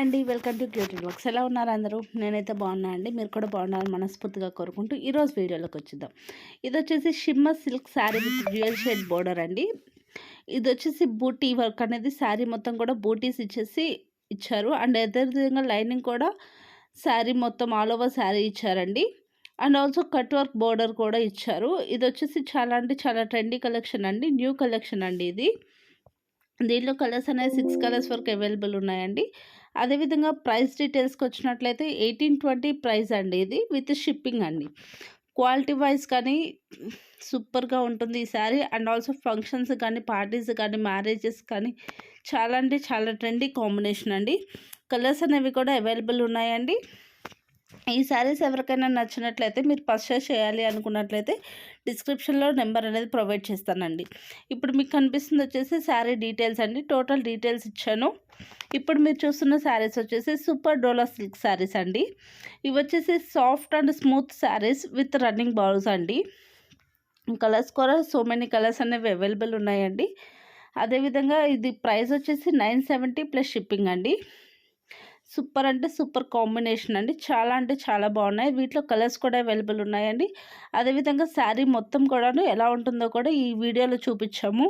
Hi అండి, welcome to cutie blogs. ఎలా ఉన్నారు అందరూ? నేనైతే బాగున్నా అండి. మీరు కూడా బాగున్నారని మనస్ఫూర్తిగా కోరుకుంటూ ఈరోజు వీడియోలోకి వచ్చేద్దాం. ఇది వచ్చేసి shimmer silk sari with dual shade border అండి. ఇది వచ్చేసి బూటీ వర్క్ అనేది శారీ మొత్తం కూడా బూటీస్ ఇచ్చారు. అండ్ అదేవిధంగా లైనింగ్ కూడా శారీ మొత్తం ఆల్ ఓవర్ శారీ ఇచ్చారండి. And also cut work border కూడా ఇచ్చారు. ఇది వచ్చేసి చాలా అంటే చాలా ట్రెండీ కలెక్షన్ అండి. న్యూ కలెక్షన్ అండి ఇది. దీనిలో కలర్స్ అనేవి 6 కలర్స్ వరకు అవైలబుల్ ఉన్నాయండి. అదేవిధంగా ప్రైస్ డీటెయిల్స్కి వచ్చినట్లయితే 1820 ప్రైస్ అండి. ఇది విత్ షిప్పింగ్ అండి. క్వాలిటీ వైజ్ కానీ సూపర్గా ఉంటుంది ఈ శారీ. అండ్ ఆల్సో ఫంక్షన్స్ కానీ, పార్టీస్ కానీ, మ్యారేజెస్ కానీ చాలా అంటే చాలా ట్రెండీ కాంబినేషన్ అండి. కలర్స్ అనేవి కూడా అవైలబుల్ ఉన్నాయండి. ఈ శారీస్ ఎవరికైనా నచ్చినట్లయితే మీరు పర్చేస్ చేయాలి అనుకున్నట్లయితే డిస్క్రిప్షన్లో నెంబర్ అనేది ప్రొవైడ్ చేస్తానండి. ఇప్పుడు మీకు కనిపిస్తుంది వచ్చేసి శారీ డీటెయిల్స్ అండి. టోటల్ డీటెయిల్స్ ఇచ్చాను. ఇప్పుడు మీరు చూస్తున్న శారీస్ వచ్చేసి సూపర్ డోలా సిల్క్ శారీస్ అండి. ఇవి వచ్చేసి soft and smooth saris with running balls అండి. కలర్స్ కూడా సో మెనీ కలర్స్ అనేవి అవైలబుల్ ఉన్నాయండి. అదేవిధంగా ఇది ప్రైస్ వచ్చేసి 970 ప్లస్ షిప్పింగ్ అండి. సూపర్ అంటే సూపర్ కాంబినేషన్ అండి. చాలా అంటే చాలా బాగున్నాయి. వీటిలో కలర్స్ కూడా అవైలబుల్ ఉన్నాయండి. అదేవిధంగా శారీ మొత్తం కూడాను ఎలా ఉంటుందో కూడా ఈ వీడియోలో చూపించాము.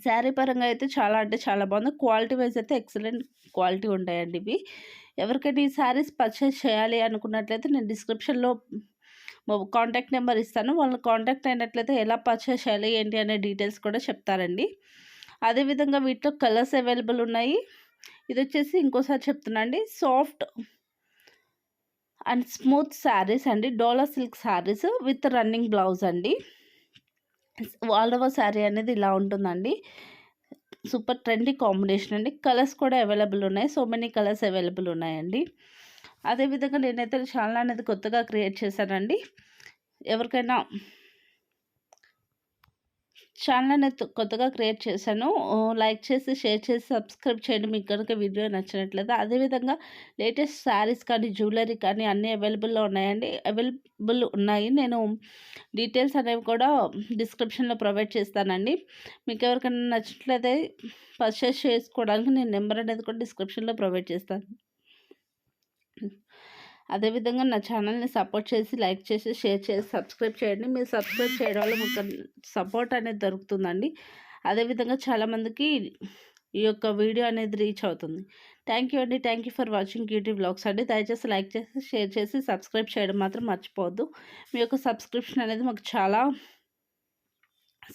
శారీ పరంగా అయితే చాలా అంటే చాలా బాగుంది. క్వాలిటీ వైజ్ అయితే ఎక్సలెంట్ క్వాలిటీ ఉంటాయండి ఇవి. ఎవరికైనా ఈ శారీస్ పర్చేస్ చేయాలి అనుకున్నట్లయితే నేను డిస్క్రిప్షన్లో కాంటాక్ట్ నెంబర్ ఇస్తాను. వాళ్ళని కాంటాక్ట్ అయినట్లయితే ఎలా పర్చేస్ చేయాలి ఏంటి అనే డీటెయిల్స్ కూడా చెప్తారండి. అదేవిధంగా వీటిలో కలర్స్ అవైలబుల్ ఉన్నాయి. ఇది వచ్చేసి ఇంకోసారి చెప్తున్నా అండి, సాఫ్ట్ అండ్ స్మూత్ శారీస్ అండి. Dola silk saris with running blouse అండి. ఆల్ ఓవర్ శారీ అనేది ఇలా ఉంటుందండి. సూపర్ ట్రెండీ కాంబినేషన్ అండి. కలర్స్ కూడా అవైలబుల్ ఉన్నాయి. సో మెనీ కలర్స్ అవైలబుల్ ఉన్నాయండి. అదేవిధంగా నేనైతే ఛానల్ అనేది కొత్తగా క్రియేట్ చేశానండి. ఎవరికైనా ఛానల్ అనేది కొత్తగా క్రియేట్ చేశాను. లైక్ చేసి, షేర్ చేసి, సబ్స్క్రైబ్ చేయండి మీకు కనుక వీడియో నచ్చినట్లయితే. అదేవిధంగా లేటెస్ట్ శారీస్ కానీ, జ్యువెలరీ కానీ అన్నీ అవైలబుల్ ఉన్నాయి. నేను డీటెయిల్స్ అనేవి కూడా డిస్క్రిప్షన్లో ప్రొవైడ్ చేస్తానండి. మీకు ఎవరికైనా నచ్చినట్లయితే పర్చేస్ చేసుకోవడానికి నేను నెంబర్ అనేది కూడా డిస్క్రిప్షన్లో ప్రొవైడ్ చేస్తాను. అదేవిధంగా నా ఛానల్ని సపోర్ట్ చేసి, లైక్ చేసి, షేర్ చేసి, సబ్స్క్రైబ్ చేయండి. మీరు సబ్స్క్రైబ్ చేయడం వల్ల మీకు సపోర్ట్ అనేది దొరుకుతుందండి. అదేవిధంగా చాలామందికి ఈ యొక్క వీడియో అనేది రీచ్ అవుతుంది. థ్యాంక్ యూ అండి. Thank you for watching Cutie Vlogs అండి. దయచేసి లైక్ చేసి, షేర్ చేసి, సబ్స్క్రైబ్ చేయడం మాత్రం మర్చిపోవద్దు. మీ యొక్క సబ్స్క్రిప్షన్ అనేది మాకు చాలా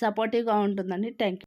సపోర్టివ్గా ఉంటుందండి. Thank you.